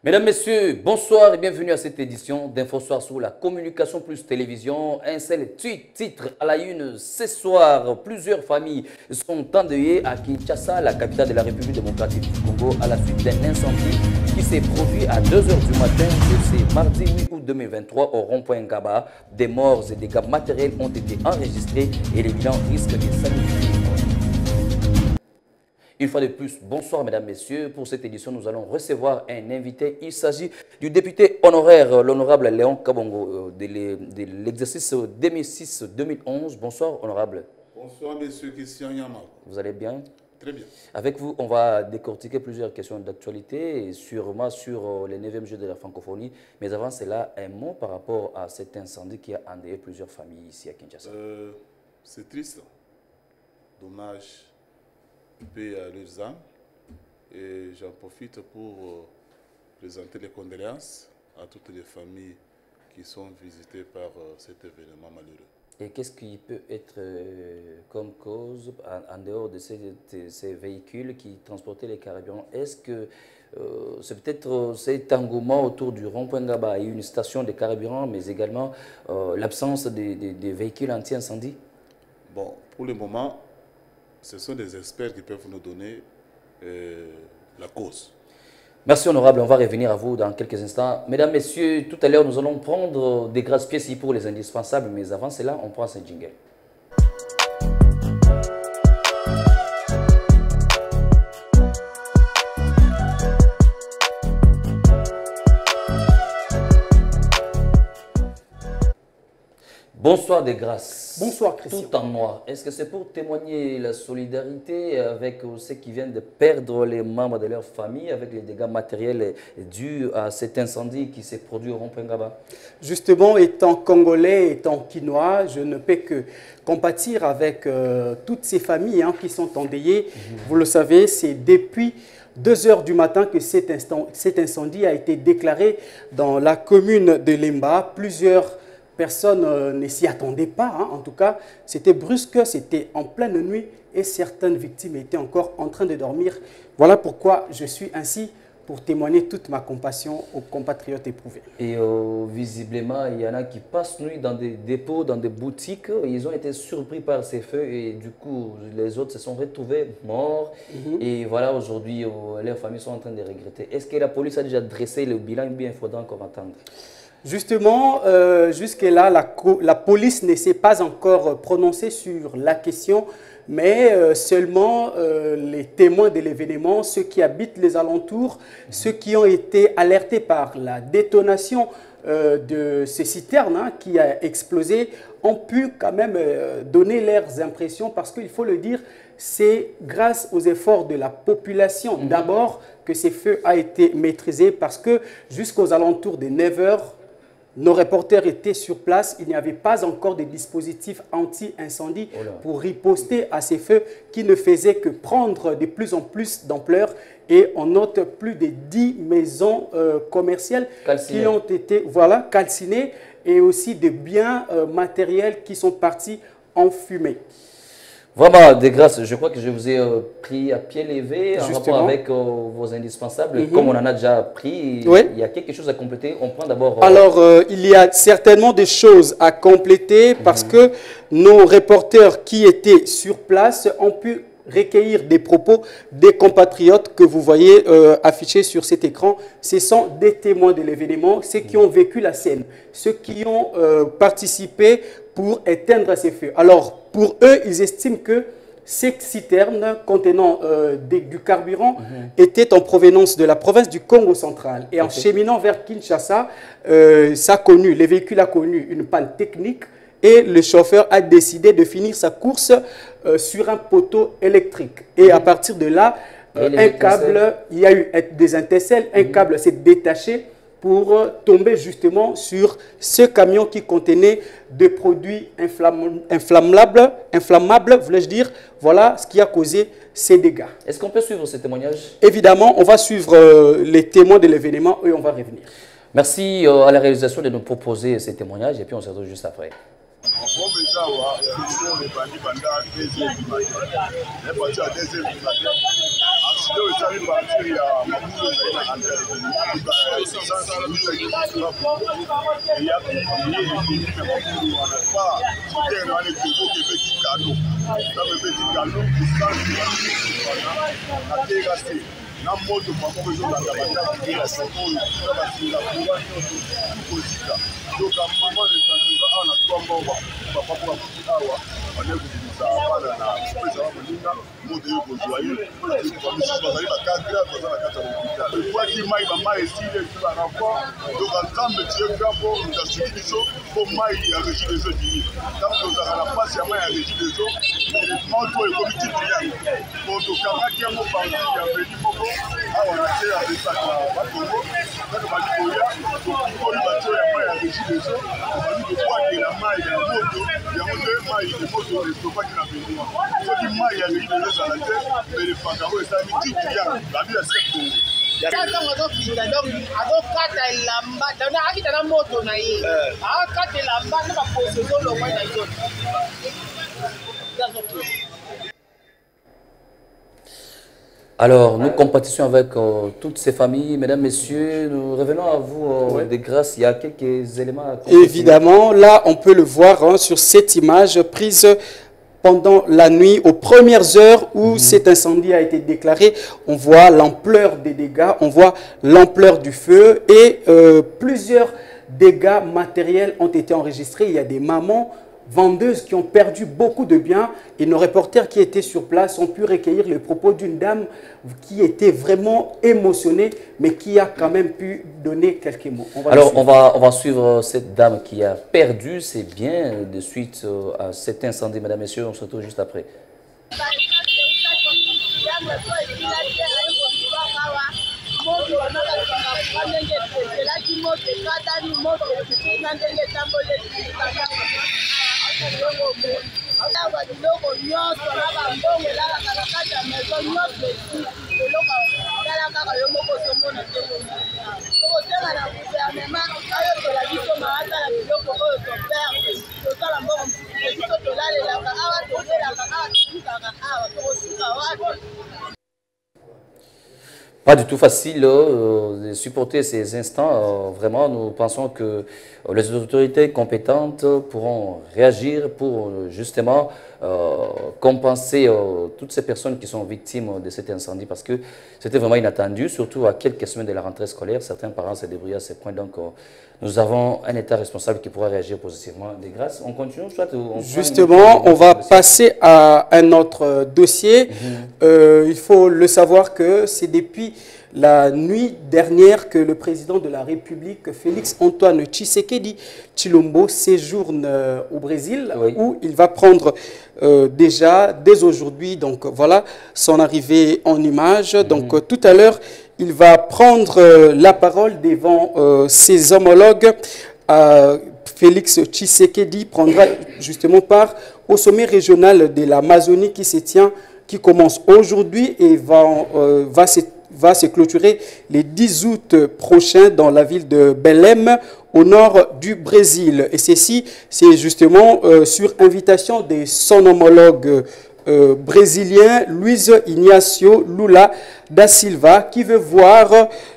Mesdames, Messieurs, bonsoir et bienvenue à cette édition d'InfoSoir sur la communication plus télévision. Un seul titre à la une ce soir. Plusieurs familles sont endeuillées à Kinshasa, la capitale de la République démocratique du Congo, à la suite d'un incendie qui s'est produit à 2 h du matin de ce mardi 8 août 2023 au rond-point Ngaba. Des morts et des dégâts matériels ont été enregistrés et les bilans risquent de s'amplifier. Une fois de plus, bonsoir mesdames, messieurs. Pour cette édition, nous allons recevoir un invité. Il s'agit du député honoraire, l'honorable Léon Kabongo, de l'exercice 2006-2011. Bonsoir, honorable. Bonsoir, monsieur Christian Yama. Vous allez bien? Très bien. Avec vous, on va décortiquer plusieurs questions d'actualité, sûrement sur les 9e Jeux de la francophonie. Mais avant cela, un mot par rapport à cet incendie qui a endeuillé plusieurs familles ici à Kinshasa. C'est triste. Dommage. Paix à leurs âmes, et j'en profite pour présenter les condoléances à toutes les familles qui sont visitées par cet événement malheureux. Et qu'est-ce qui peut être comme cause en dehors de ces véhicules qui transportaient les carburants? Est-ce que c'est peut-être cet engouement autour du rond-point Ngaba et une station de carburant, mais également l'absence des véhicules anti-incendie? Bon, pour le moment, ce sont des experts qui peuvent nous donner la cause. Merci honorable, on va revenir à vous dans quelques instants. Mesdames, messieurs, tout à l'heure nous allons prendre des grâces pièces pour les indispensables, mais avant cela, on prend ce jingle. Bonsoir des grâces. Bonsoir Christian. Tout en noir. Est-ce que c'est pour témoigner la solidarité avec ceux qui viennent de perdre les membres de leur famille, avec les dégâts matériels dus à cet incendie qui s'est produit au rond-point Ngaba? Justement, étant congolais, étant quinois, je ne peux que compatir avec toutes ces familles qui sont endeuillées. Vous le savez, c'est depuis 2 h du matin que cet incendie a été déclaré dans la commune de Lemba. Plusieurs personne ne s'y attendait pas, en tout cas, c'était brusque, c'était en pleine nuit et certaines victimes étaient encore en train de dormir. Voilà pourquoi je suis ainsi pour témoigner toute ma compassion aux compatriotes éprouvés. Et visiblement, il y en a qui passent nuit dans des dépôts, dans des boutiques. Ils ont été surpris par ces feux et du coup, les autres se sont retrouvés morts. Et voilà, aujourd'hui, leurs familles sont en train de regretter. Est-ce que la police a déjà dressé le bilan ou bien il faudra encore attendre? Justement, jusque-là, la police ne s'est pas encore prononcée sur la question, mais seulement les témoins de l'événement, ceux qui habitent les alentours, ceux qui ont été alertés par la détonation de ces citernes qui a explosé, ont pu quand même donner leurs impressions parce qu'il faut le dire, c'est grâce aux efforts de la population d'abord que ces feux ont été maîtrisés parce que jusqu'aux alentours de 9 h, nos reporters étaient sur place, il n'y avait pas encore de dispositifs anti-incendie pour riposter à ces feux qui ne faisaient que prendre de plus en plus d'ampleur. Et on note plus de 10 maisons commerciales qui ont été calcinées et aussi des biens matériels qui sont partis en fumée. Vraiment, de grâce, je crois que je vous ai pris à pied levé en rapport avec vos indispensables. Comme on en a déjà pris, il y a quelque chose à compléter. On prend d'abord... Alors, il y a certainement des choses à compléter parce que nos reporters qui étaient sur place ont pu recueillir des propos des compatriotes que vous voyez affichés sur cet écran. Ce sont des témoins de l'événement, ceux qui ont vécu la scène, ceux qui ont participé pour éteindre ces feux. Alors, pour eux, ils estiment que ces citernes contenant du carburant étaient en provenance de la province du Congo central. Et en cheminant vers Kinshasa, le véhicule a connu une panne technique et le chauffeur a décidé de finir sa course sur un poteau électrique. Et à partir de là, un câble, il y a eu des intercelles, un câble s'est détaché pour tomber justement sur ce camion qui contenait des produits inflammables, voulais-je dire. Voilà ce qui a causé ces dégâts. Est-ce qu'on peut suivre ces témoignages? Évidemment, on va suivre les témoins de l'événement et on va revenir. Merci à la réalisation de nous proposer ces témoignages et puis on se retrouve juste après. Alors, nous compatissons avec toutes ces familles. Mesdames, Messieurs, nous revenons à vous de grâce. Il y a quelques éléments à évidemment, là, on peut le voir sur cette image prise pendant la nuit, aux premières heures où cet incendie a été déclaré. On voit l'ampleur des dégâts, on voit l'ampleur du feu et plusieurs dégâts matériels ont été enregistrés. Il y a des mamans vendeuses qui ont perdu beaucoup de biens et nos reporters qui étaient sur place ont pu recueillir les propos d'une dame qui était vraiment émotionnée mais qui a quand même pu donner quelques mots. On va suivre cette dame qui a perdu ses biens de suite à cet incendie. Mesdames, Messieurs, on se retrouve juste après. Pas du tout facile de supporter ces instants. Vraiment, nous pensons que les autorités compétentes pourront réagir pour justement compenser toutes ces personnes qui sont victimes de cet incendie parce que c'était vraiment inattendu, surtout à quelques semaines de la rentrée scolaire. Certains parents se débrouillent à ce point. Donc, nous avons un État responsable qui pourra réagir positivement. De grâce, on continue soit justement, on va passer à un autre dossier. Il faut le savoir que c'est depuis la nuit dernière que le président de la République, Félix Antoine Tshisekedi Tshilombo, séjourne au Brésil, où il va prendre déjà dès aujourd'hui, donc voilà, son arrivée en image. Donc tout à l'heure, il va prendre la parole devant ses homologues. Félix Tshisekedi prendra justement part au sommet régional de l'Amazonie qui commence aujourd'hui et va se clôturer le 10 août prochain dans la ville de Belém, au nord du Brésil. Et ceci, c'est justement sur invitation de son homologue brésilien, Luiz Inácio Lula da Silva, qui veut voir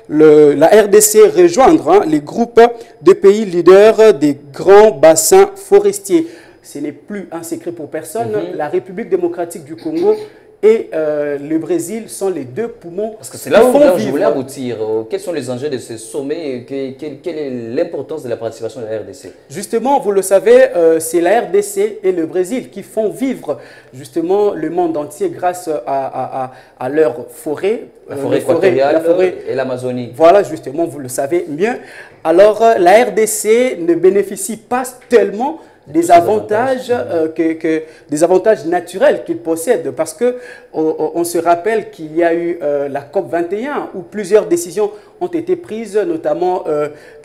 la RDC rejoindre les groupes de pays leaders des grands bassins forestiers. Ce n'est plus un secret pour personne. La République démocratique du Congo et le Brésil sont les deux poumons. Parce que c'est là où je voulais aboutir. Quels sont les enjeux de ce sommet? Quelle est l'importance de la participation de la RDC? Justement, vous le savez, c'est la RDC et le Brésil qui font vivre justement le monde entier grâce à leur forêt. La forêt équatoriale et l'Amazonie. Voilà, justement, vous le savez mieux. Alors, la RDC ne bénéficie pas tellement des avantages, des avantages naturels qu'ils possèdent, parce que on se rappelle qu'il y a eu la COP 21 où plusieurs décisions ont été prises, notamment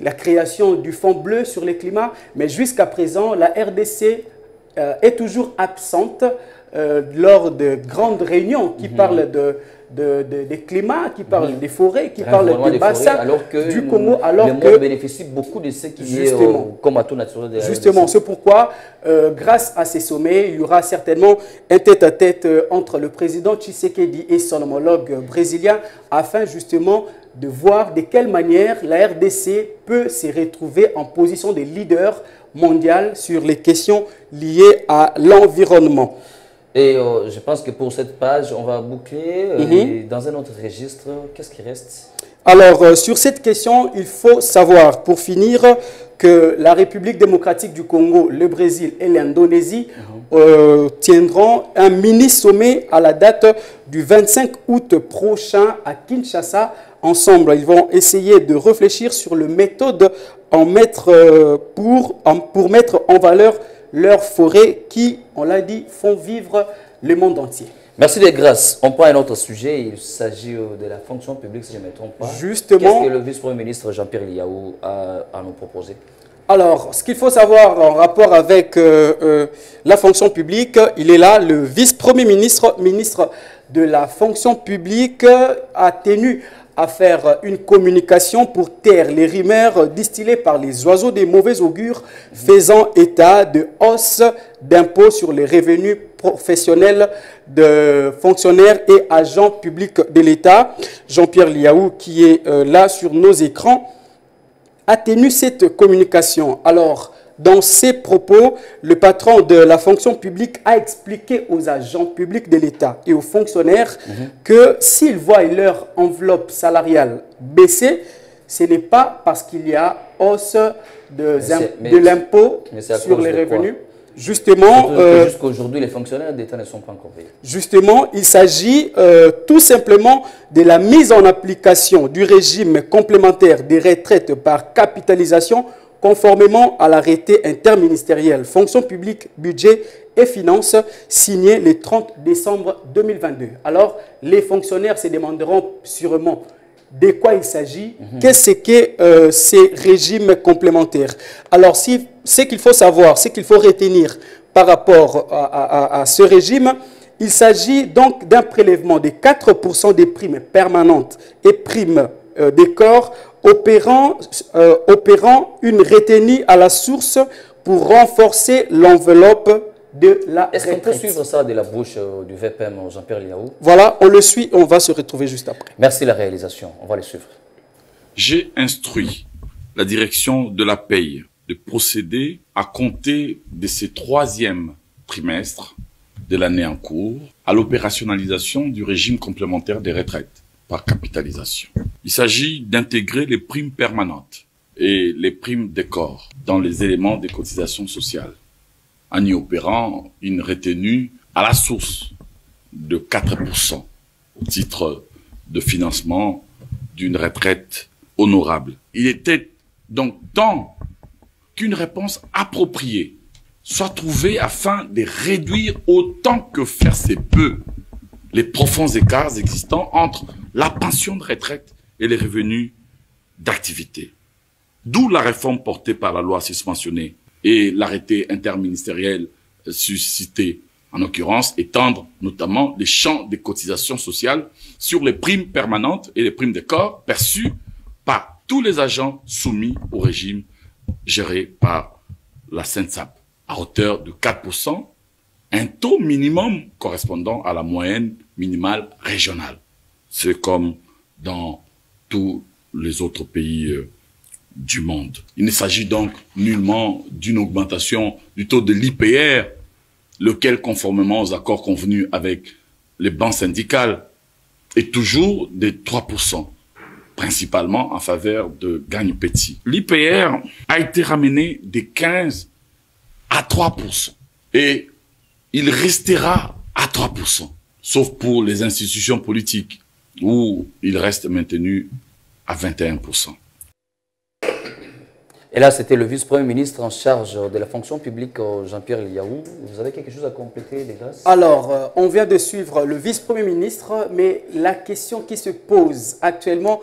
la création du Fonds bleu sur le climat, mais jusqu'à présent la RDC est toujours absente lors de grandes réunions qui parlent des climats, qui parlent des forêts, qui parlent des bassins alors que du Congo, alors le monde bénéficie beaucoup de ce qui est comme atout naturel de la Justement, c'est pourquoi, grâce à ces sommets, il y aura certainement un tête-à-tête entre le président Tshisekedi et son homologue brésilien, afin justement de voir de quelle manière la RDC peut se retrouver en position de leader mondial sur les questions liées à l'environnement. Et je pense que pour cette page, on va boucler. Et dans un autre registre, qu'est-ce qui reste? Alors, sur cette question, il faut savoir, pour finir, que la République démocratique du Congo, le Brésil et l'Indonésie tiendront un mini-sommet à la date du 25 août prochain à Kinshasa. Ensemble, ils vont essayer de réfléchir sur le méthode pour mettre en valeur leurs forêts qui, on l'a dit, font vivre le monde entier. Merci de grâce. On prend un autre sujet. Il s'agit de la fonction publique, si je ne me trompe pas. Justement. Qu'est-ce que le vice-premier ministre Jean-Pierre Liaou a à nous proposer? Alors, ce qu'il faut savoir en rapport avec la fonction publique, il est là, le vice-premier ministre, ministre de la fonction publique, a tenu à faire une communication pour taire les rumeurs distillées par les oiseaux des mauvais augures faisant état de hausse d'impôts sur les revenus professionnels de fonctionnaires et agents publics de l'État. Jean-Pierre Liaou, qui est là sur nos écrans, a tenu cette communication. Alors, dans ses propos, le patron de la fonction publique a expliqué aux agents publics de l'État et aux fonctionnaires que s'ils voient leur enveloppe salariale baisser, ce n'est pas parce qu'il y a hausse de l'impôt sur les revenus. Justement, jusqu'à aujourd'hui, les fonctionnaires d'État ne sont pas encore payés. Justement, il s'agit tout simplement de la mise en application du régime complémentaire des retraites par capitalisation conformément à l'arrêté interministériel Fonction publique, budget et finances signé le 30 décembre 2022. Alors, les fonctionnaires se demanderont sûrement de quoi il s'agit, qu'est-ce que ces régimes complémentaires. Alors, ce qu'il faut savoir, ce qu'il faut retenir par rapport à ce régime, il s'agit donc d'un prélèvement de 4% des primes permanentes et primes des corps opérant une retenue à la source pour renforcer l'enveloppe de la retraite. Est-ce qu'on peut suivre ça de la bouche du VPM Jean-Pierre Liaou? Voilà, on le suit, on va se retrouver juste après. Merci la réalisation, on va le suivre. J'ai instruit la direction de la paye de procéder à compter de ce troisième trimestre de l'année en cours à l'opérationnalisation du régime complémentaire des retraites par capitalisation. Il s'agit d'intégrer les primes permanentes et les primes des corps dans les éléments des cotisations sociales, en y opérant une retenue à la source de 4% au titre de financement d'une retraite honorable. Il était donc temps qu'une réponse appropriée soit trouvée afin de réduire autant que faire se peut les profonds écarts existants entre la pension de retraite et les revenus d'activité. D'où la réforme portée par la loi susmentionnée et l'arrêté interministériel suscité, en l'occurrence, étendre notamment les champs des cotisations sociales sur les primes permanentes et les primes de corps perçues par tous les agents soumis au régime géré par la SENSAP, à hauteur de 4%, un taux minimum correspondant à la moyenne minimale régionale. C'est comme dans tous les autres pays du monde. Il ne s'agit donc nullement d'une augmentation du taux de l'IPR, lequel, conformément aux accords convenus avec les banques syndicales et toujours des 3%, principalement en faveur de Gagne Petit. L'IPR a été ramené de 15 à 3%. Et il restera à 3%, sauf pour les institutions politiques, où il reste maintenu à 21%. Et là, c'était le vice-premier ministre en charge de la fonction publique, Jean-Pierre Liaou. Vous avez quelque chose à compléter, les gars? Alors, on vient de suivre le vice-premier ministre, mais la question qui se pose actuellement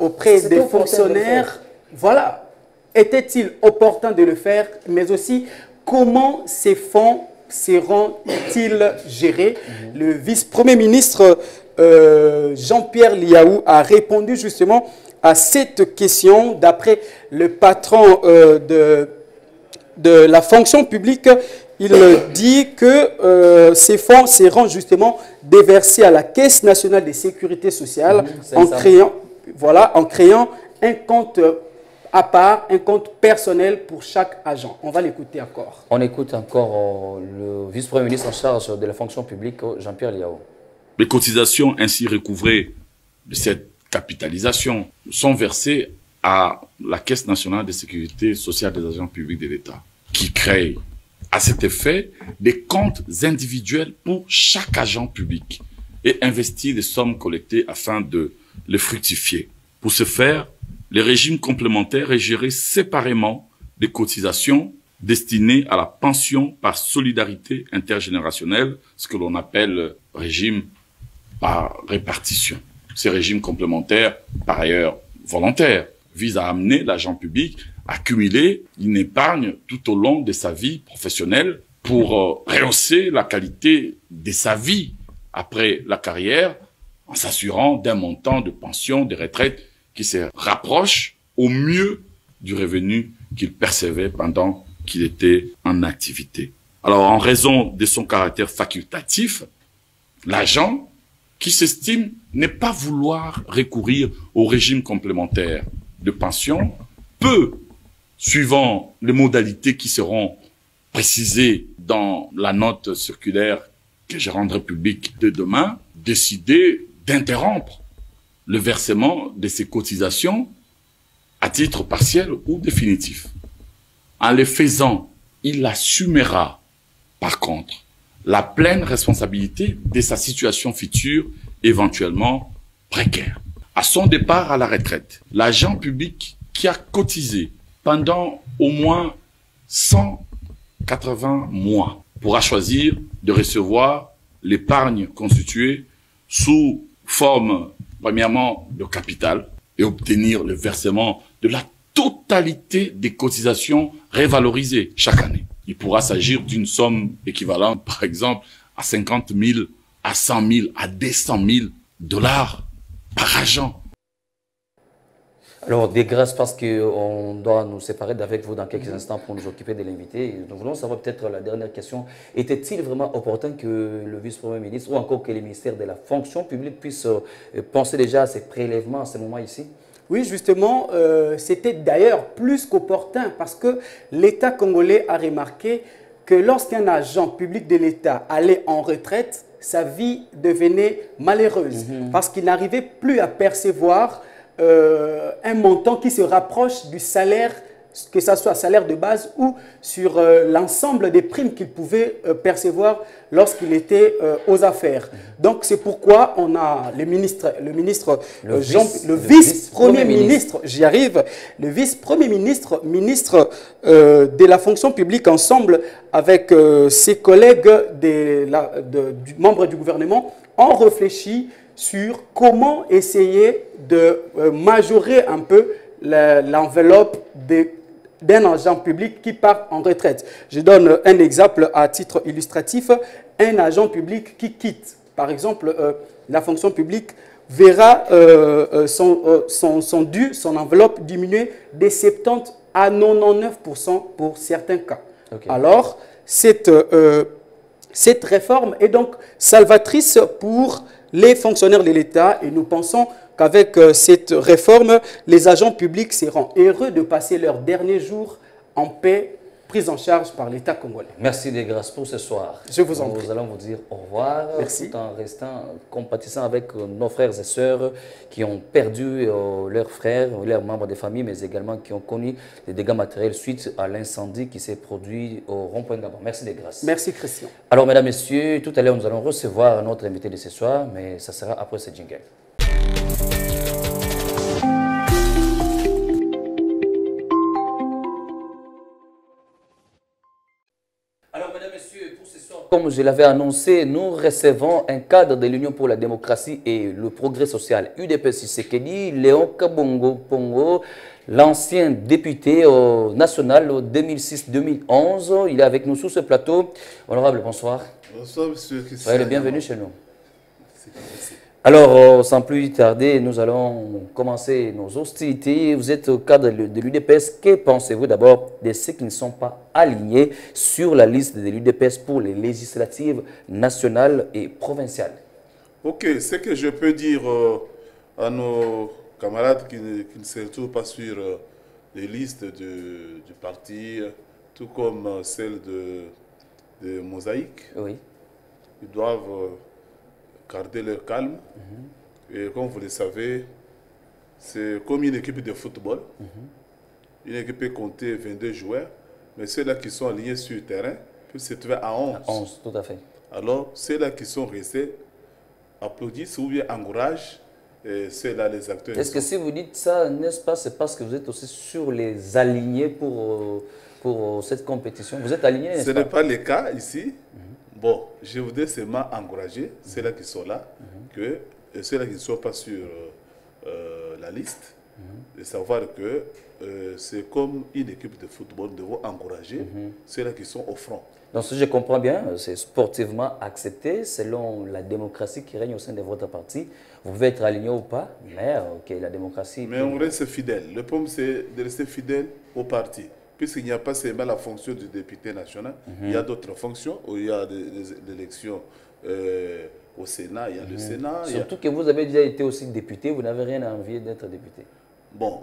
auprès des fonctionnaires, voilà, était-il opportun de le faire, mais aussi comment ces fonds seront-ils gérés? Le vice-premier ministre Jean-Pierre Liaou a répondu justement à cette question. D'après le patron de la fonction publique, il dit que ces fonds seront justement déversés à la Caisse nationale de sécurité sociale en créant un compte à part, un compte personnel pour chaque agent. On va l'écouter encore. On écoute encore le vice-premier ministre en charge de la fonction publique, Jean-Pierre Liaou. Les cotisations ainsi recouvrées de cette capitalisation sont versées à la Caisse nationale de sécurité sociale des agents publics de l'État, qui crée à cet effet des comptes individuels pour chaque agent public et investit les sommes collectées afin de les fructifier. Pour ce faire, le régime complémentaire est géré séparément des cotisations destinées à la pension par solidarité intergénérationnelle, ce que l'on appelle régime par répartition. Ces régimes complémentaires, par ailleurs volontaires, visent à amener l'agent public à cumuler une épargne tout au long de sa vie professionnelle pour rehausser la qualité de sa vie après la carrière en s'assurant d'un montant de pension, de retraite qui se rapproche au mieux du revenu qu'il percevait pendant qu'il était en activité. Alors, en raison de son caractère facultatif, l'agent qui s'estime ne pas vouloir recourir au régime complémentaire de pension peut, suivant les modalités qui seront précisées dans la note circulaire que je rendrai publique de demain, décider d'interrompre le versement de ces cotisations à titre partiel ou définitif. En le faisant, il assumera, par contre, la pleine responsabilité de sa situation future, éventuellement précaire. À son départ à la retraite, l'agent public qui a cotisé pendant au moins 180 mois pourra choisir de recevoir l'épargne constituée sous forme, premièrement, de capital et obtenir le versement de la totalité des cotisations révalorisées chaque année. Il pourra s'agir d'une somme équivalente, par exemple, à 50 000, à 100 000, à 200 000 dollars par agent. Alors, des grâces, parce qu'on doit nous séparer d'avec vous dans quelques instants pour nous occuper de l'invité. Nous voulons savoir peut-être la dernière question. Était-il vraiment opportun que le vice-premier ministre ou encore que les ministères de la fonction publique puissent penser déjà à ces prélèvements à ce moment ici? Oui, justement, c'était d'ailleurs plus qu'opportun parce que l'État congolais a remarqué que lorsqu'un agent public de l'État allait en retraite, sa vie devenait malheureuse parce qu'il n'arrivait plus à percevoir un montant qui se rapproche du salaire, que ce soit salaire de base ou sur l'ensemble des primes qu'il pouvait percevoir lorsqu'il était aux affaires. Donc c'est pourquoi on a le vice-premier ministre, j'y arrive, le vice-premier ministre, ministre de la fonction publique, ensemble avec ses collègues membres du gouvernement, ont réfléchi sur comment essayer de majorer un peu l'enveloppe d'un agent public qui part en retraite. Je donne un exemple à titre illustratif. Un agent public qui quitte, par exemple, la fonction publique, verra son dû, son enveloppe diminuer de 70 à 99% pour certains cas. Okay. Alors, cette réforme est donc salvatrice pour les fonctionnaires de l'État et nous pensons qu'avec cette réforme, les agents publics seront heureux de passer leurs derniers jours en paix prise en charge par l'État congolais. Merci des grâces pour ce soir. Je vous en prie. Nous allons vous dire au revoir. Merci. Tout en restant compatissant avec nos frères et sœurs qui ont perdu leurs frères, leurs membres de famille, mais également qui ont connu des dégâts matériels suite à l'incendie qui s'est produit au rond-point Gabon. Merci des grâces. Merci Christian. Alors, mesdames, messieurs, tout à l'heure, nous allons recevoir notre invité de ce soir, mais ça sera après ce jingle. Alors, mesdames, messieurs, pour ce soir, comme je l'avais annoncé, nous recevons un cadre de l'Union pour la démocratie et le progrès social, UDPS Tshisekedi, Léon Kabongo Pongo, l'ancien député national 2006-2011. Il est avec nous sur ce plateau. Honorable, bonsoir. Bonsoir, monsieur Christian. Soyez le bienvenu chez nous. Alors, sans plus tarder, nous allons commencer nos hostilités. Vous êtes au cadre de l'UDPS. Que pensez-vous d'abord de ceux qui ne sont pas alignés sur la liste de l'UDPS pour les législatives nationales et provinciales? Ok, ce que je peux dire à nos camarades qui ne se retrouvent pas sur les listes du parti, tout comme celle de Mosaïque, Oui. ils doivent garder leur calme. Et comme vous le savez, c'est comme une équipe de football. Une équipe peut compter 22 joueurs, mais ceux-là qui sont alignés sur le terrain peuvent se trouver à 11. 11, tout à fait. Alors, ceux-là qui sont restés applaudissent ou bien encouragent ceux-là, les acteurs. Est-ce que si vous dites ça, n'est-ce pas, c'est parce que vous êtes aussi sur les alignés pour cette compétition? Vous êtes aligné, n'est-ce Ce pas? n'est pas le cas ici. Bon, je voudrais seulement encourager ceux-là qui sont là, que ceux-là qui ne sont pas sur la liste, de savoir que c'est comme une équipe de football, nous devons encourager ceux-là qui sont au front. Donc, si je comprends bien, c'est sportivement accepté selon la démocratie qui règne au sein de votre parti. Vous pouvez être aligné ou pas, mais ok, la démocratie... Mais on reste fidèle. Le problème, c'est de rester fidèle au parti. Puisqu'il n'y a pas seulement la fonction du député national, il y a d'autres fonctions, où il y a des élections au Sénat, il y a le Sénat. Surtout que vous avez déjà été aussi député, vous n'avez rien à envier d'être député. Bon,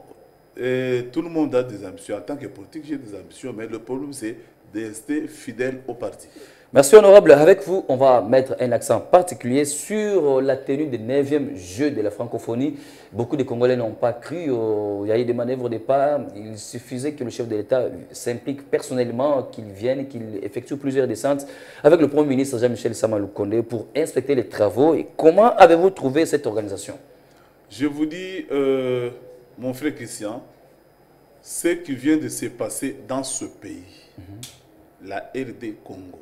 tout le monde a des ambitions. En tant que politique, j'ai des ambitions, mais le problème, c'est de rester fidèle au parti. Merci honorable. Avec vous, on va mettre un accent particulier sur la tenue des 9e Jeux de la francophonie. Beaucoup de Congolais n'ont pas cru. Il y a eu des manœuvres au départ. Il suffisait que le chef de l'État s'implique personnellement, qu'il vienne, qu'il effectue plusieurs descentes avec le Premier ministre Jean-Michel Sama-Lukonde pour inspecter les travaux. Et comment avez-vous trouvé cette organisation? Je vous dis, mon frère Christian, ce qui vient de se passer dans ce pays, la RD Congo,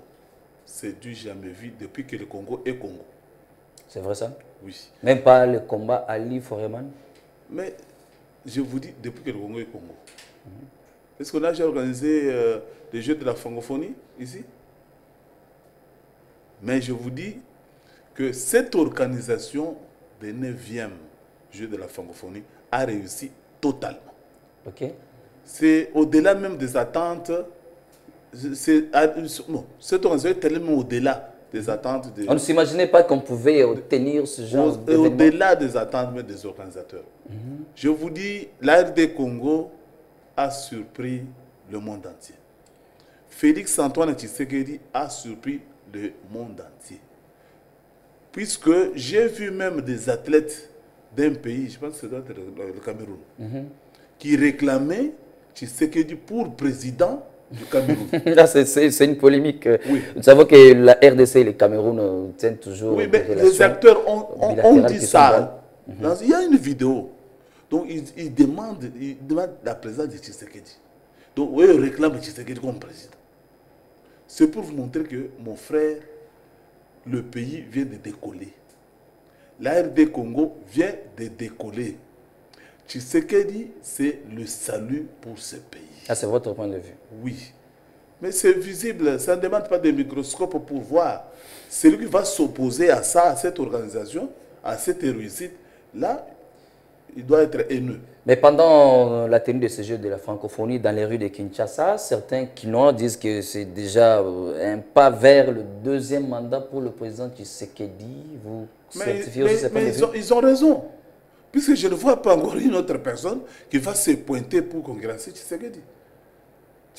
c'est du jamais vu depuis que le Congo est Congo. C'est vrai ça? Oui. Même pas le combat Ali Foreman? Mais je vous dis, depuis que le Congo est Congo. Est-ce qu'on a déjà organisé les Jeux de la francophonie ici? Mais je vous dis que cette organisation des 9e Jeux de la francophonie a réussi totalement. Ok. C'est au-delà même des attentes. Cette organisation est tellement au-delà des attentes. On ne s'imaginait pas qu'on pouvait obtenir ce genre d'événement. Au-delà des attentes même des organisateurs. Je vous dis, la RD Congo a surpris le monde entier. Félix Antoine Tshisekedi a surpris le monde entier. Puisque j'ai vu même des athlètes d'un pays, je pense que c'est le Cameroun, qui réclamaient Tshisekedi pour président du Cameroun. Là, c'est une polémique. Oui. Nous savons que la RDC et le Cameroun tiennent toujours. Oui, mais les acteurs ont dit ça. Il y a une vidéo. Donc, ils demandent la présence de Tshisekedi. Donc, oui, ils réclament Tshisekedi comme président. C'est pour vous montrer que, mon frère, le pays vient de décoller. La RD Congo vient de décoller. Tshisekedi, c'est le salut pour ce pays. Ah, c'est votre point de vue. Oui. Mais c'est visible, ça ne demande pas de microscope pour voir. Celui qui va s'opposer à ça, à cette organisation, à cette réussite, là, il doit être haineux. Mais pendant la tenue de ces Jeux de la francophonie dans les rues de Kinshasa, certains Kinois disent que c'est déjà un pas vers le deuxième mandat pour le président Tshisekedi. Vous certifiez aussi ces points de vue? Ils ont raison. Puisque je ne vois pas encore une autre personne qui va se pointer pour congrès Tshisekedi.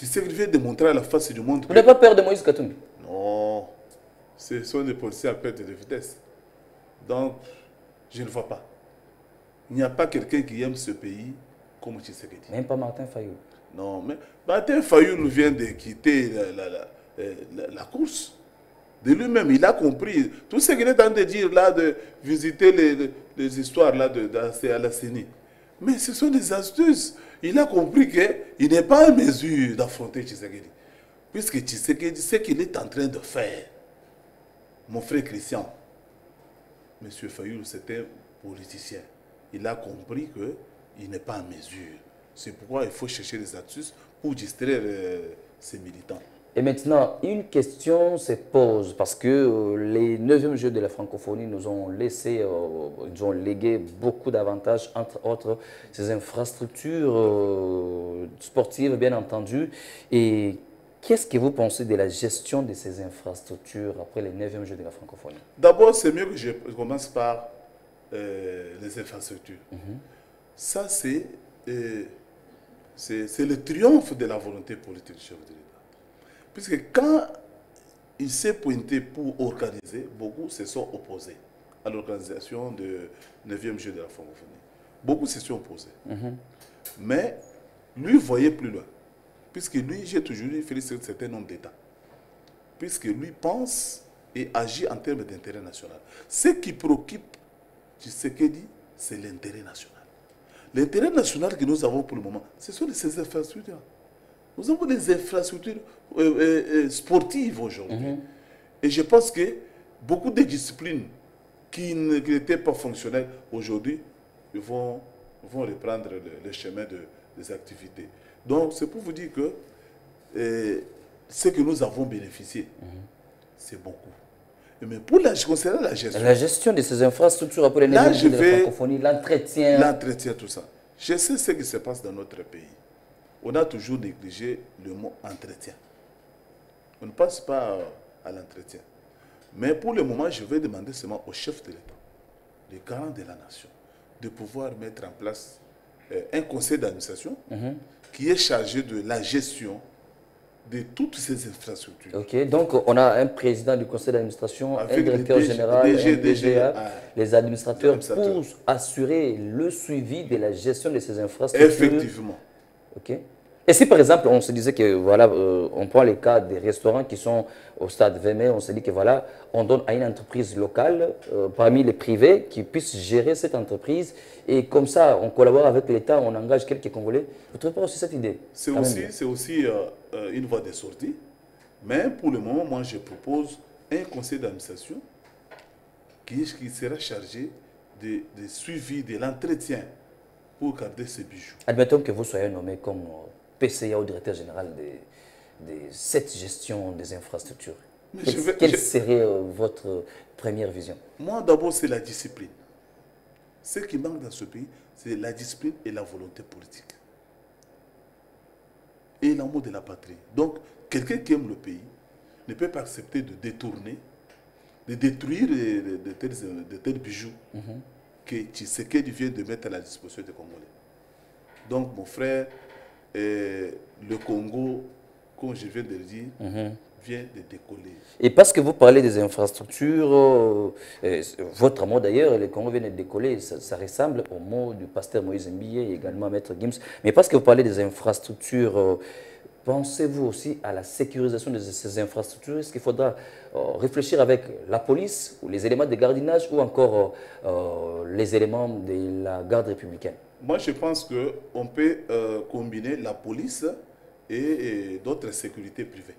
Tu sais qu'il vient de montrer à la face du monde. Vous n'avez pas peur de Moïse Katumbi? Non, ce sont des policiers à perte de vitesse. Donc, je ne vois pas. Il n'y a pas quelqu'un qui aime ce pays comme Tshisekedi. Même pas Martin Fayou. Non, mais Martin Fayou vient de quitter la course. De lui-même, il a compris. Tout ce qu'il est en train de dire là, de visiter les histoires là à la CENI. Mais ce sont des astuces. Il a compris qu'il n'est pas en mesure d'affronter Tshisekedi. Puisque Tshisekedi, ce qu'il est en train de faire, mon frère Christian, M. Fayou, c'est un politicien. Il a compris qu'il n'est pas en mesure. C'est pourquoi il faut chercher des astuces pour distraire ses militants. Et maintenant, une question se pose parce que les 9e Jeux de la francophonie nous ont laissé, ils ont légué beaucoup d'avantages, entre autres ces infrastructures sportives, bien entendu. Et qu'est-ce que vous pensez de la gestion de ces infrastructures après les 9e Jeux de la francophonie? D'abord, c'est mieux que je commence par les infrastructures. Ça, c'est le triomphe de la volonté politique du chef de l'État. Puisque quand il s'est pointé pour organiser, beaucoup se sont opposés à l'organisation du 9e Jeu de la francophonie. Beaucoup se sont opposés. Mais lui voyait plus loin. Puisque lui, j'ai toujours félicité un certain nombre d'États. Puisque lui pense et agit en termes d'intérêt national. Ce qui préoccupe Tshisekedi, c'est l'intérêt national. L'intérêt national que nous avons pour le moment, ce sont ces infrastructures. Nous avons des infrastructures sportives aujourd'hui. Et je pense que beaucoup de disciplines qui n'étaient pas fonctionnelles aujourd'hui vont reprendre le chemin des activités. Donc, c'est pour vous dire que ce que nous avons bénéficié, c'est beaucoup. Mais pour concernant la gestion... La gestion de ces infrastructures après les 9e Jeux de la francophonie, l'entretien... L'entretien, tout ça. Je sais ce qui se passe dans notre pays. On a toujours négligé le mot entretien. On ne passe pas à l'entretien. Mais pour le moment, je vais demander seulement au chef de l'État, le garant de la nation, de pouvoir mettre en place un conseil d'administration qui est chargé de la gestion de toutes ces infrastructures. Ok, donc on a un président du conseil d'administration, un directeur général, un DGA, les administrateurs pour assurer le suivi de la gestion de ces infrastructures. Effectivement. Ok. Et si par exemple on se disait que voilà, on prend les cas des restaurants qui sont au stade 20 mai, on se dit que voilà, on donne à une entreprise locale, parmi les privés, qui puisse gérer cette entreprise et comme ça on collabore avec l'État, on engage quelques Congolais. Vous ne trouvez pas aussi cette idée? C'est aussi une voie de sortie, mais pour le moment, moi je propose un conseil d'administration qui sera chargé de suivi de l'entretien pour garder ces bijoux. Admettons que vous soyez nommé comme PCA ou directeur général de cette gestion des infrastructures. Quelle serait votre première vision? Moi, d'abord, c'est la discipline. Ce qui manque dans ce pays, c'est la discipline et la volonté politique. Et l'amour de la patrie. Donc, quelqu'un qui aime le pays ne peut pas accepter de détourner, de détruire de tels bijoux que Tshisekedi vient de mettre à la disposition des Congolais. Donc, mon frère, le Congo, comme je viens de le dire, vient de décoller. Et parce que vous parlez des infrastructures, votre mot d'ailleurs, le Congo vient de décoller, ça ressemble au mot du pasteur Moïse Mbie et également Maître Gims. Mais parce que vous parlez des infrastructures, pensez-vous aussi à la sécurisation de ces infrastructures? Est-ce qu'il faudra réfléchir avec la police, ou les éléments de gardiennage, ou encore les éléments de la garde républicaine? Moi, je pense qu'on peut combiner la police et d'autres sécurités privées.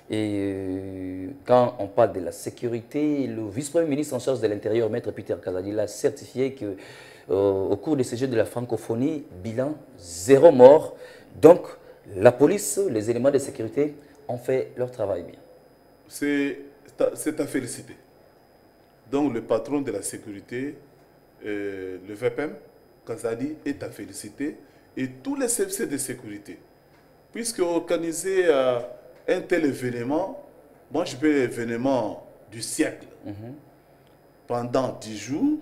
Et quand on parle de la sécurité, le vice-premier ministre en charge de l'Intérieur, Maître Peter Kazadi, a certifié qu'au cours de ces Jeux de la francophonie, bilan 0 mort. Donc, la police, les éléments de sécurité ont fait leur travail bien. C'est à féliciter. Donc, le patron de la sécurité, le VPM, Kazadi, est à féliciter, et tous les services de sécurité. Puisque organiser un tel événement, moi je veux l'événement du siècle, pendant 10 jours,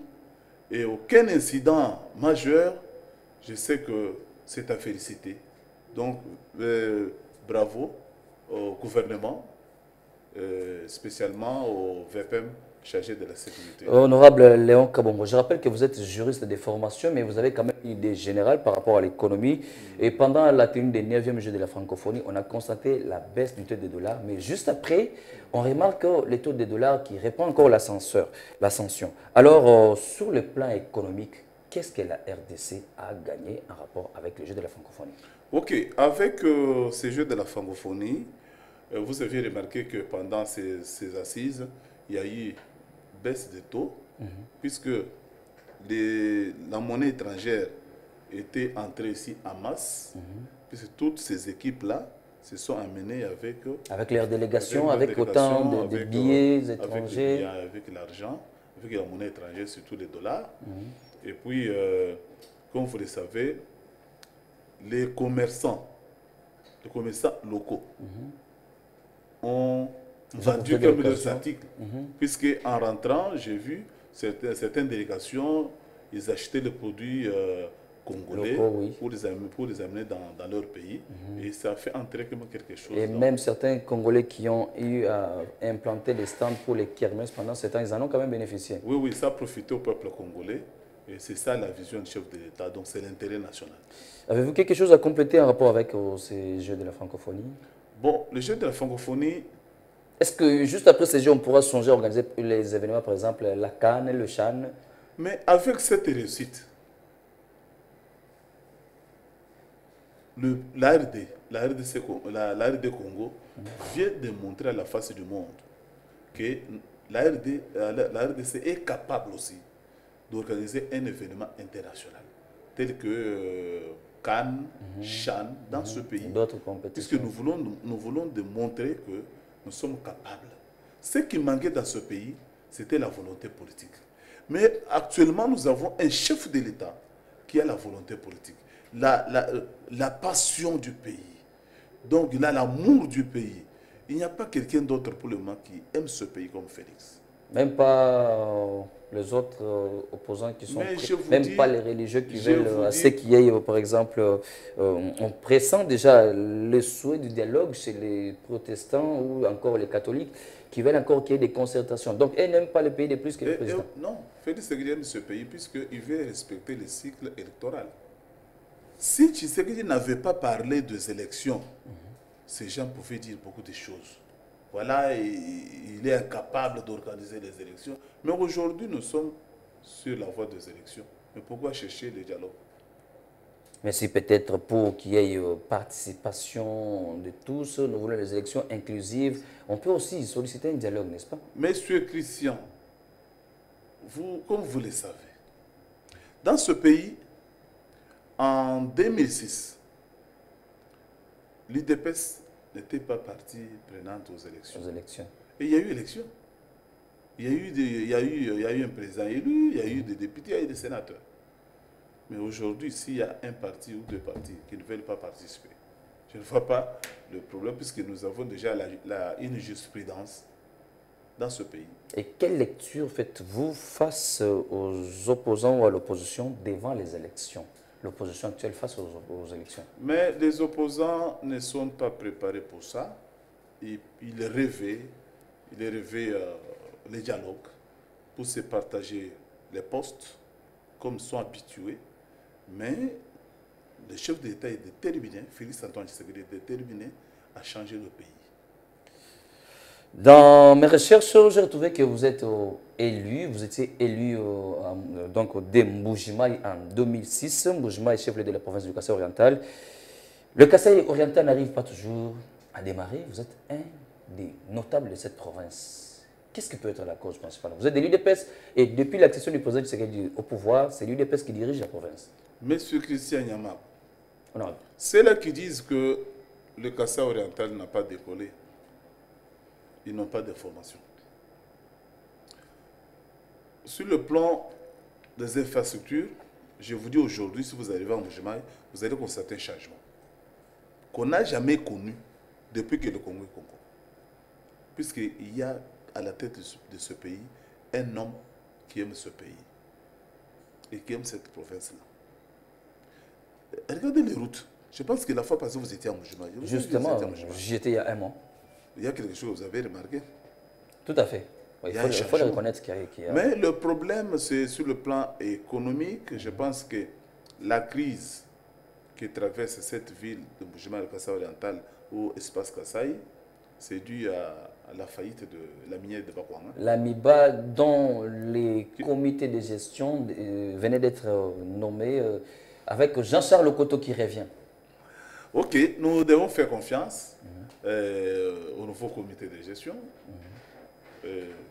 et aucun incident majeur, je sais que c'est à féliciter. Donc, bravo au gouvernement, spécialement au VPM chargé de la sécurité. Honorable Léon Kabongo, je rappelle que vous êtes juriste de formation, mais vous avez quand même une idée générale par rapport à l'économie. Et pendant la tenue des 9e Jeux de la francophonie, on a constaté la baisse du taux des dollars. Mais juste après, on remarque les taux des dollars qui répond encore l'ascension. Alors, sur le plan économique, qu'est-ce que la RDC a gagné en rapport avec les Jeux de la francophonie? Ok, avec ces Jeux de la francophonie, vous avez remarqué que pendant ces assises, il y a eu baisse des taux, puisque la monnaie étrangère était entrée ici en masse, puisque toutes ces équipes-là se sont amenées avec leurs délégations, avec autant de billets étrangers. Avec l'argent, avec la monnaie étrangère, surtout les dollars. Et puis, comme vous le savez, les commerçants locaux ont vendu quelques de leurs articles. Puisque en rentrant, j'ai vu certaines délégations, ils achetaient les produits congolais locaux, pour les amener dans leur pays. Et ça fait entrer quelque chose. Et même certains Congolais qui ont eu à implanter des stands pour les kermesses pendant ce temps, ils en ont quand même bénéficié. Oui, oui, ça a profité au peuple congolais. Et c'est ça la vision du chef de l'État. Donc c'est l'intérêt national. Avez-vous quelque chose à compléter en rapport avec ces Jeux de la francophonie? Bon, les Jeux de la francophonie... Est-ce que juste après ces Jeux, on pourra songer à organiser les événements, par exemple la CAN, le CHAN? Mais avec cette réussite, la RD Congo vient de montrer à la face du monde que la RDC est capable aussi d'organiser un événement international tel que Cannes, Chan dans ce pays. D'autres compétitions. Puisque nous voulons démontrer que nous sommes capables. Ce qui manquait dans ce pays, c'était la volonté politique. Mais actuellement, nous avons un chef de l'État qui a la volonté politique, la passion du pays. Donc, il a l'amour du pays. Il n'y a pas quelqu'un d'autre pour le moment qui aime ce pays comme Félix. Même pas les autres opposants qui sont... Même pas les religieux qui veulent à ce qu'il y ait, par exemple, on pressent déjà le souhait du dialogue chez les protestants ou encore les catholiques qui veulent encore qu'il y ait des concertations. Donc, ils n'aiment pas le pays de plus que le président. Non, Félix aime ce pays puisqu'il veut respecter le cycle électoral. Si Tshisekedi n'avait pas parlé des élections, ces gens pouvaient dire beaucoup de choses. Voilà, il est incapable d'organiser les élections. Mais aujourd'hui, nous sommes sur la voie des élections. Mais pourquoi chercher le dialogue? Mais c'est peut-être pour qu'il y ait participation de tous, nous voulons les élections inclusives. On peut aussi solliciter un dialogue, n'est-ce pas? Monsieur Christian, comme vous le savez, dans ce pays, en 2006, l'UDPS n'était pas partie prenante aux élections. Et il y a eu élection. Il y a eu un président élu, il y a eu des députés, il y a eu des sénateurs. Mais aujourd'hui, s'il y a un parti ou deux partis qui ne veulent pas participer, je ne vois pas le problème puisque nous avons déjà une jurisprudence dans ce pays. Et quelle lecture faites-vous face aux opposants ou à l'opposition devant les élections? L'opposition actuelle face aux élections. Mais les opposants ne sont pas préparés pour ça. Ils rêvaient les dialogues pour se partager les postes comme ils sont habitués. Mais le chef d'État est déterminé, Félix Antoine Tshisekedi est déterminé à changer le pays. Dans mes recherches, j'ai retrouvé que vous êtes élu, vous étiez élu donc de Mbujimaï en 2006. Mbujimaï est chef de la province du Kasaï oriental. Le Kasaï oriental n'arrive pas toujours à démarrer. Vous êtes un des notables de cette province. Qu'est-ce qui peut être la cause principale? Vous êtes de l'UDPS et depuis l'accession du président Tshisekedi au pouvoir, c'est l'UDPS qui dirige la province. Monsieur Christian Nyama, non. C'est là qui disent que le Kasaï oriental n'a pas décollé. Ils n'ont pas d'informations. Sur le plan des infrastructures, je vous dis aujourd'hui, si vous arrivez en Mbujimaï, vous allez constater un changement qu'on n'a jamais connu depuis que le Congo est Congo. Puisqu'il y a à la tête de ce pays un homme qui aime ce pays et qui aime cette province-là. Regardez les routes. Je pense que la fois passée, vous étiez à Mujima. Justement, j'y étais il y a un mois. Il y a quelque chose que vous avez remarqué? Tout à fait. Oui, il faut le reconnaître qu'il y a... Mais le problème, c'est sur le plan économique. Je pense que la crise qui traverse cette ville de Mujima, le Kassai oriental, ou Espace Kassai, c'est dû à la faillite de la minière de Bakwanga. La MIBA, dont les comités de gestion venaient d'être nommés, avec Jean-Charles Lokoto qui revient. Ok, nous devons faire confiance au nouveau comité de gestion,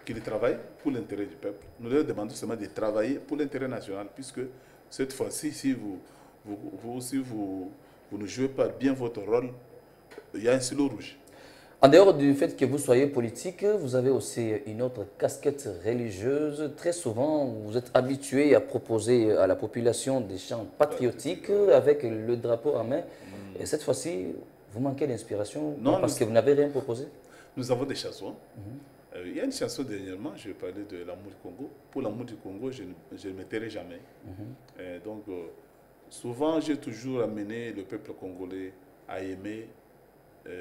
qu'il travaille pour l'intérêt du peuple. Nous leur demandons seulement de travailler pour l'intérêt national, puisque cette fois-ci, si vous ne jouez pas bien votre rôle, il y a un silo rouge. En dehors du fait que vous soyez politique, vous avez aussi une autre casquette religieuse. Très souvent, vous êtes habitué à proposer à la population des chants patriotiques avec le drapeau en main. Et cette fois-ci, vous manquez d'inspiration parce que vous n'avez rien proposé? Nous avons des chansons. Il y a une chanson dernièrement, je parlais de l'amour du Congo. Pour l'amour du Congo, je ne me tairai jamais. Donc, souvent, j'ai toujours amené le peuple congolais à aimer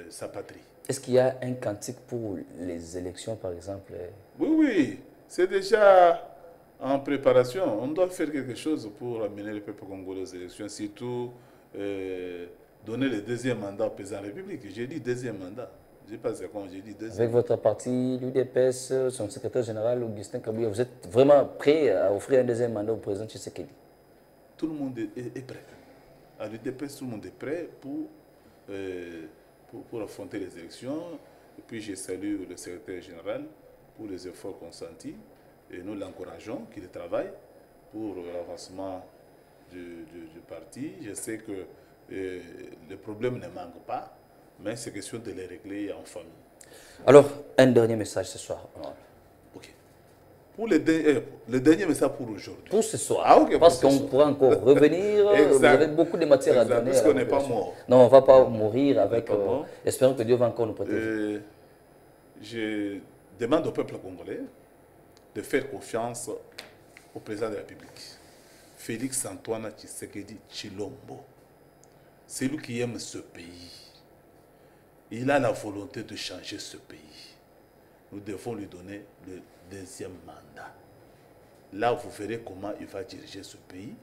sa patrie. Est-ce qu'il y a un cantique pour les élections, par exemple? Oui, oui. C'est déjà en préparation. On doit faire quelque chose pour amener le peuple congolais aux élections, surtout donner le deuxième mandat au président de la République. J'ai dit deuxième mandat. Je ne sais pas comment j'ai dit deuxième. Avec votre parti, l'UDPS, son secrétaire général, Augustin Kabouya, vous êtes vraiment prêt à offrir un deuxième mandat au président Tshisekedi? Tout le monde est prêt. À l'UDPS, tout le monde est prêt pour affronter les élections. Et puis, je salue le secrétaire général pour les efforts consentis. Et nous l'encourageons qu'il travaille pour l'avancement du parti. Je sais que le problème ne manque pas, mais c'est question de les régler en famille. Alors, un dernier message ce soir. Ok. Pour le dernier message pour aujourd'hui. Pour ce soir. Ah, okay, parce qu'on pourra encore revenir. Vous avez beaucoup de matière à donner. Parce qu'on n'est pas mort. Non, on ne va pas mourir avec... espérons que Dieu va encore nous protéger. Je demande au peuple congolais de faire confiance au président de la République, Félix Antoine Tshisekedi Tshilombo. C'est lui qui aime ce pays. Il a la volonté de changer ce pays. Nous devons lui donner le deuxième mandat. Là, vous verrez comment il va diriger ce pays,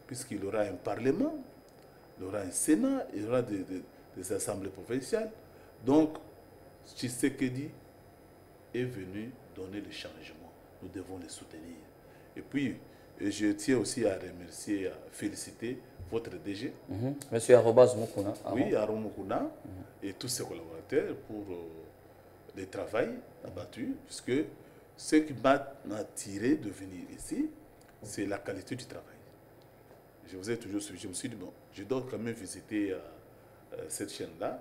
puisqu'il aura un parlement, il aura un sénat, il aura des assemblées provinciales. Donc, Tshisekedi est venu donner le changement. Nous devons le soutenir. Et puis, je tiens aussi à remercier, à féliciter votre DG. Monsieur Arobaz Mukuna. Oui, Aro Mukuna et tous ses collaborateurs pour le travail abattu, puisque ce qui m'a attiré de venir ici, c'est la qualité du travail. Je vous ai toujours suivi. Je me suis dit, bon, je dois quand même visiter cette chaîne-là.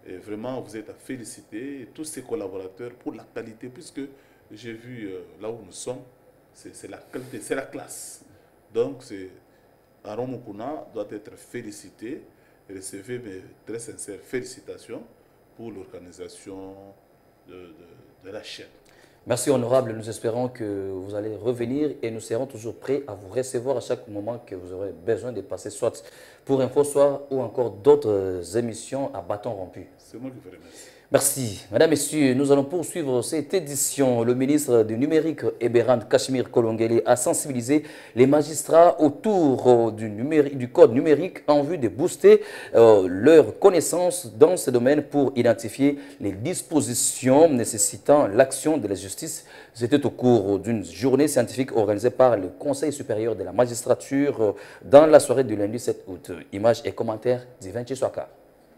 Et vraiment, vous êtes à féliciter tous ces collaborateurs pour la qualité, puisque j'ai vu là où nous sommes, c'est la qualité, c'est la classe. Donc, Aaron Mukuna doit être félicité. Recevez mes très sincères félicitations pour l'organisation de la chaîne. Merci honorable, nous espérons que vous allez revenir et nous serons toujours prêts à vous recevoir à chaque moment que vous aurez besoin de passer, soit pour Info Soir ou encore d'autres émissions à bâton rompu. C'est moi qui vous remercie. Merci. Mesdames, Messieurs, nous allons poursuivre cette édition. Le ministre du Numérique, Eberhard Kashmir Kolongele, a sensibilisé les magistrats autour du code numérique en vue de booster leur connaissance dans ce domaine pour identifier les dispositions nécessitant l'action de la justice. C'était au cours d'une journée scientifique organisée par le Conseil supérieur de la magistrature dans la soirée du lundi 7 août. Images et commentaires d'Ivan Chiswaka.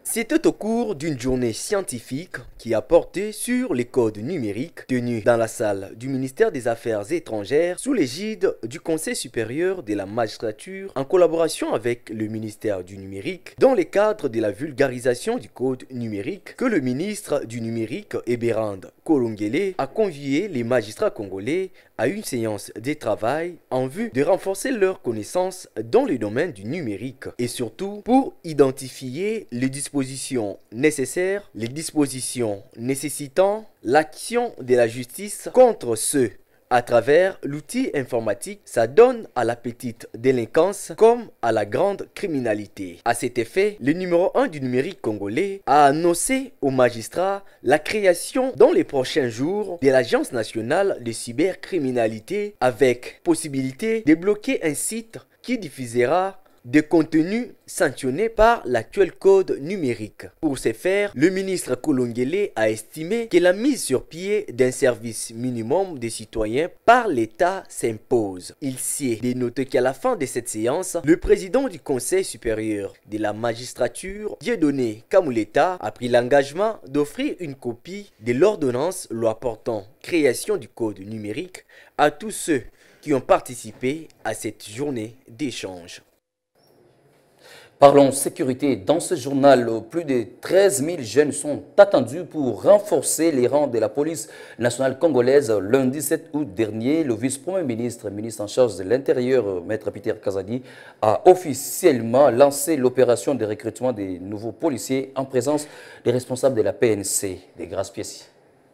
C'était au cours d'une journée scientifique qui a porté sur les codes numériques tenus dans la salle du ministère des Affaires étrangères sous l'égide du Conseil supérieur de la magistrature en collaboration avec le ministère du numérique dans le cadre de la vulgarisation du code numérique que le ministre du numérique Eberhard Kolongele a convié les magistrats congolais à une séance de travail en vue de renforcer leurs connaissances dans le domaine du numérique et surtout pour identifier les dispositions nécessaires, les dispositions nécessitant l'action de la justice contre ceux À travers l'outil informatique, ça donne à la petite délinquance comme à la grande criminalité. À cet effet, le numéro 1 du numérique congolais a annoncé aux magistrats la création dans les prochains jours de l'Agence nationale de cybercriminalité avec possibilité de bloquer un site qui diffusera des contenus sanctionnés par l'actuel code numérique. Pour ce faire, le ministre Kolongele a estimé que la mise sur pied d'un service minimum des citoyens par l'État s'impose. Il sied de noter qu'à la fin de cette séance, le président du Conseil supérieur de la magistrature, Dieudonné Kamuleta, a pris l'engagement d'offrir une copie de l'ordonnance loi portant création du code numérique à tous ceux qui ont participé à cette journée d'échange. Parlons sécurité. Dans ce journal, plus de 13 000 jeunes sont attendus pour renforcer les rangs de la police nationale congolaise. Lundi 7 août dernier, le vice-premier ministre, ministre en charge de l'Intérieur, Maître Peter Kazadi, a officiellement lancé l'opération de recrutement des nouveaux policiers en présence des responsables de la PNC, des Grâce-Piessi.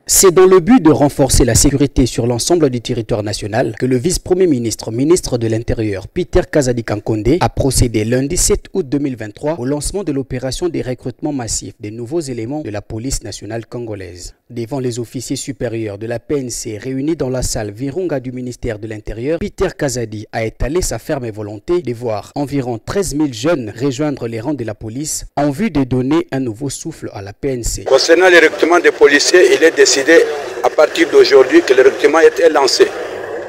C'est dans le but de renforcer la sécurité sur l'ensemble du territoire national que le vice-premier ministre, ministre de l'Intérieur, Peter Kazadi Kankonde, a procédé lundi 7 août 2023 au lancement de l'opération des recrutements massifs des nouveaux éléments de la police nationale congolaise. Devant les officiers supérieurs de la PNC réunis dans la salle Virunga du ministère de l'Intérieur, Peter Kazadi a étalé sa ferme volonté de voir environ 13 000 jeunes rejoindre les rangs de la police en vue de donner un nouveau souffle à la PNC. Concernant le recrutement des policiers, il est décidé à partir d'aujourd'hui que le recrutement est lancé.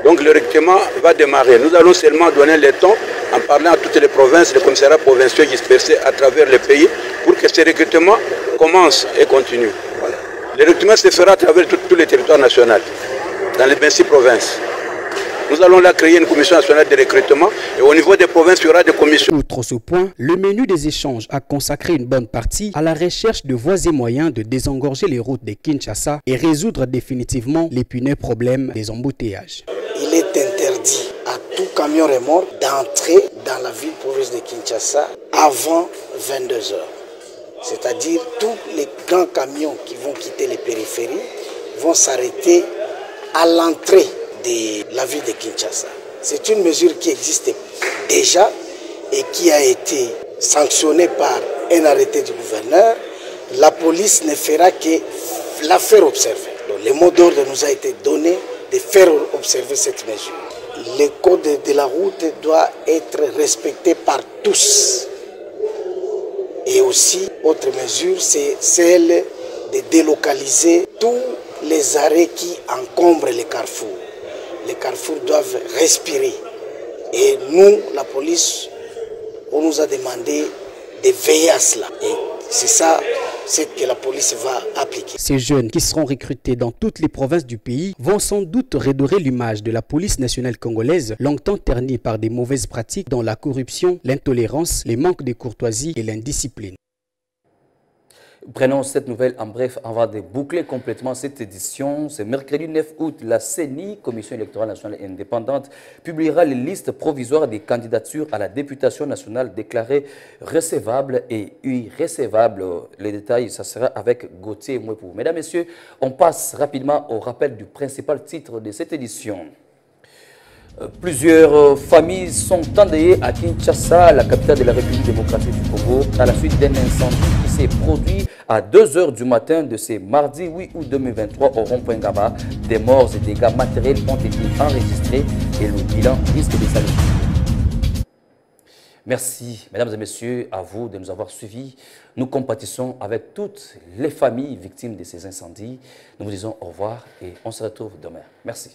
Donc le recrutement va démarrer. Nous allons seulement donner le temps en parlant à toutes les provinces, les commissariats provinciaux dispersés à travers le pays pour que ce recrutement commence et continue. Voilà. Le recrutement se fera à travers tous les territoires nationaux, dans les 26 provinces. Nous allons là créer une commission nationale de recrutement et au niveau des provinces, il y aura des commissions. Outre ce point, le menu des échanges a consacré une bonne partie à la recherche de voies et moyens de désengorger les routes de Kinshasa et résoudre définitivement l'épineux problème des embouteillages. Il est interdit à tout camion remorque d'entrer dans la ville province de Kinshasa avant 22 h. C'est-à-dire tous les grands camions qui vont quitter les périphéries vont s'arrêter à l'entrée de la ville de Kinshasa. C'est une mesure qui existe déjà et qui a été sanctionnée par un arrêté du gouverneur. La police ne fera que la faire observer. Donc, le mot d'ordre nous a été donné de faire observer cette mesure. Le code de la route doit être respecté par tous. Et aussi, autre mesure, c'est celle de délocaliser tous les arrêts qui encombrent les carrefours. Les carrefours doivent respirer. Et nous, la police, on nous a demandé de veiller à cela. Et c'est ça que la police va appliquer. Ces jeunes qui seront recrutés dans toutes les provinces du pays vont sans doute redorer l'image de la police nationale congolaise, longtemps ternie par des mauvaises pratiques dont la corruption, l'intolérance, les manques de courtoisie et l'indiscipline. Prenons cette nouvelle en bref avant de boucler complètement cette édition. Ce mercredi 9 août, la CENI, Commission électorale nationale indépendante, publiera les listes provisoires des candidatures à la députation nationale déclarées recevables et irrecevables. Les détails, ça sera avec Gauthier Mwepou. Mesdames, Messieurs, on passe rapidement au rappel du principal titre de cette édition. Plusieurs familles sont endeuillées à Kinshasa, la capitale de la République démocratique du Congo, à la suite d'un incendie qui s'est produit à 2 h du matin de ce mardi 8 août 2023 au rond-point Gaba. Des morts et dégâts matériels ont été enregistrés et le bilan risque de s'alourdir. Merci, mesdames et messieurs, à vous de nous avoir suivis. Nous compatissons avec toutes les familles victimes de ces incendies. Nous vous disons au revoir et on se retrouve demain. Merci.